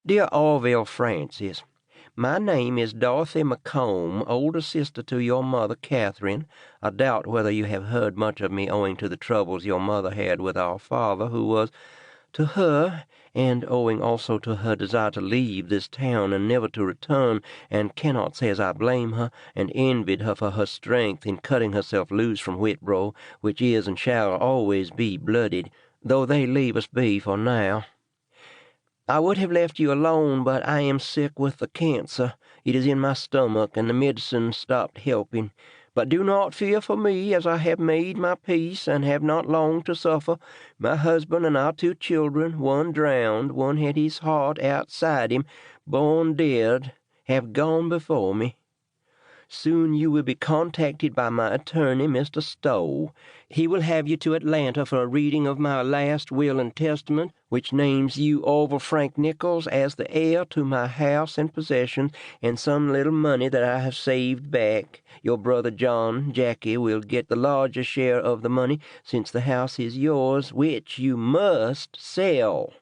Dear Orville Francis, my name is Dorothy McComb, older sister to your mother, Catherine. I doubt whether you have heard much of me owing to the troubles your mother had with our father, who was, to her, and owing also to her desire to leave this town and never to return, and cannot say as I blame her, and envied her for her strength in cutting herself loose from Whitbro, which is and shall always be blooded, though they leave us be for now. I would have left you alone, but I am sick with the cancer. It is in my stomach, and the medicine stopped helping. But do not fear for me, as I have made my peace, and have not long to suffer. My husband and our 2 children, one drowned, one had his heart outside him, born dead, have gone before me. Soon you will be contacted by my attorney, Mr. Stowe. He will have you to Atlanta for a reading of my last will and testament, which names you, Orville Frank Nichols, as the heir to my house and possessions, and some little money that I have saved back. Your brother John, Jackie, will get the larger share of the money, since the house is yours, which you must sell.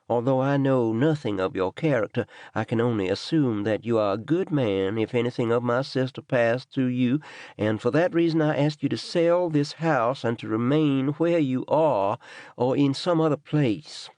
Although I know nothing of your character, I can only assume that you are a good man if anything of my sister passed through you, and for that reason I ask you to sell this house and to remain where you are or in some other place.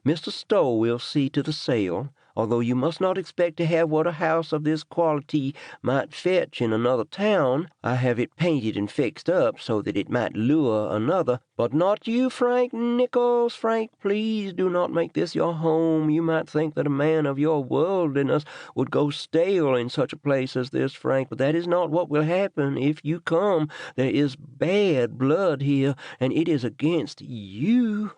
Mr. Stowe will see to the sale, although you must not expect to have what a house of this quality might fetch in another town. I have it painted and fixed up so that it might lure another, but not you, Frank Nichols. Frank, please do not make this your home. You might think that a man of your worldliness would go stale in such a place as this, Frank, but that is not what will happen if you come. There is bad blood here, and it is against you.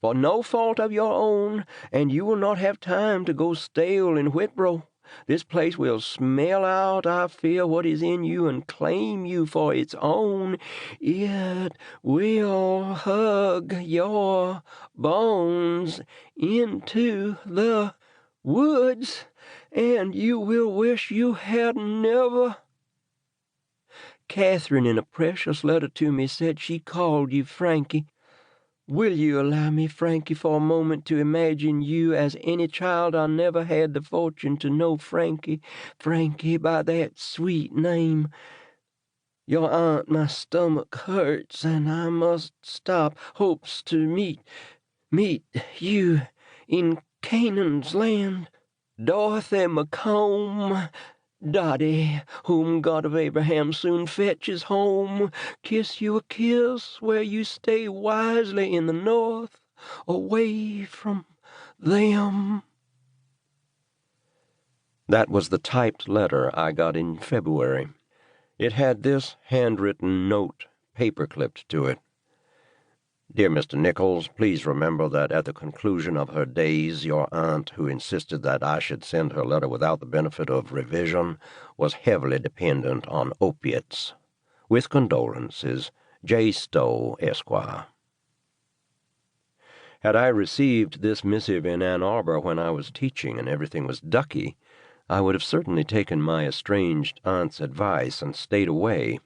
For no fault of your own, and you will not have time to go stale in Whitbro. This place will smell out, I fear, what is in you and claim you for its own. It will hug your bones into the woods, and you will wish you had never. Catherine, in a precious letter to me, said she called you Frankie. Will you allow me, Frankie, for a moment to imagine you as any child I never had the fortune to know, Frankie by that sweet name? Your aunt, my stomach hurts, and I must stop. Hopes to meet you in Canaan's land. Dorothy McComb, Dotty, whom God of Abraham soon fetches home, kiss you a kiss where you stay wisely in the north, away from them. That was the typed letter I got in February. It had this handwritten note paper-clipped to it. Dear Mr. Nichols, please remember that at the conclusion of her days, your aunt, who insisted that I should send her letter without the benefit of revision, was heavily dependent on opiates. With condolences, J. Stowe, Esquire. Had I received this missive in Ann Arbor when I was teaching and everything was ducky, I would have certainly taken my estranged aunt's advice and stayed away.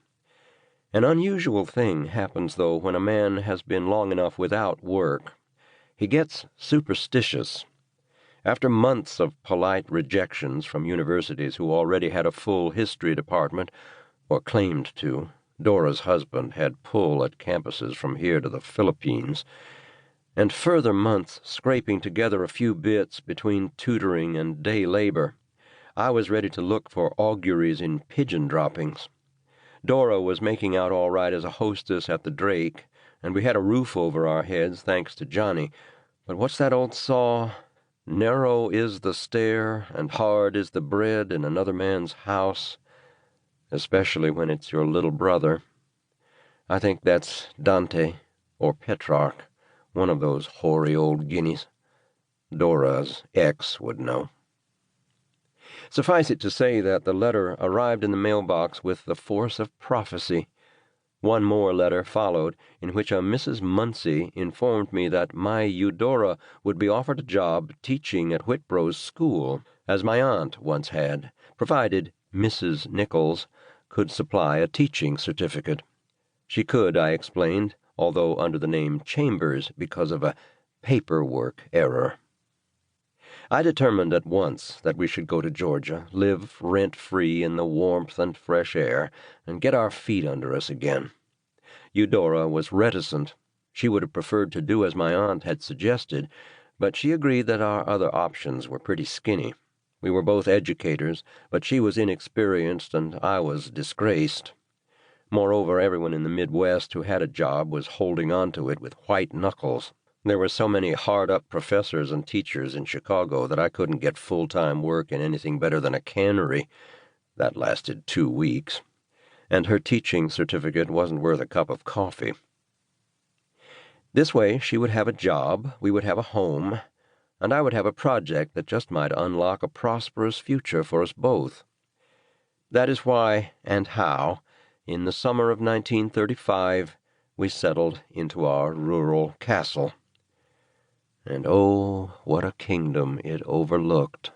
An unusual thing happens, though, when a man has been long enough without work. He gets superstitious. After months of polite rejections from universities who already had a full history department, or claimed to, Dora's husband had pull at campuses from here to the Philippines, and further months scraping together a few bits between tutoring and day labor, I was ready to look for auguries in pigeon droppings. Dora was making out all right as a hostess at the Drake, and we had a roof over our heads, thanks to Johnny. But what's that old saw? Narrow is the stair, and hard is the bread in another man's house, especially when it's your little brother. I think that's Dante, or Petrarch, one of those hoary old guineas. Dora's ex would know. Suffice it to say that the letter arrived in the mailbox with the force of prophecy. One more letter followed, in which a Mrs. Munsey informed me that my Eudora would be offered a job teaching at Whitbro's school, as my aunt once had, provided Mrs. Nichols could supply a teaching certificate. She could, I explained, although under the name Chambers because of a paperwork error. I determined at once that we should go to Georgia, live rent-free in the warmth and fresh air, and get our feet under us again. Eudora was reticent. She would have preferred to do as my aunt had suggested, but she agreed that our other options were pretty skinny. We were both educators, but she was inexperienced and I was disgraced. Moreover, everyone in the Midwest who had a job was holding on to it with white knuckles. There were so many hard-up professors and teachers in Chicago that I couldn't get full-time work in anything better than a cannery. That lasted 2 weeks. And her teaching certificate wasn't worth a cup of coffee. This way she would have a job, we would have a home, and I would have a project that just might unlock a prosperous future for us both. That is why, and how, in the summer of 1935, we settled into our rural castle. And oh, what a kingdom it overlooked.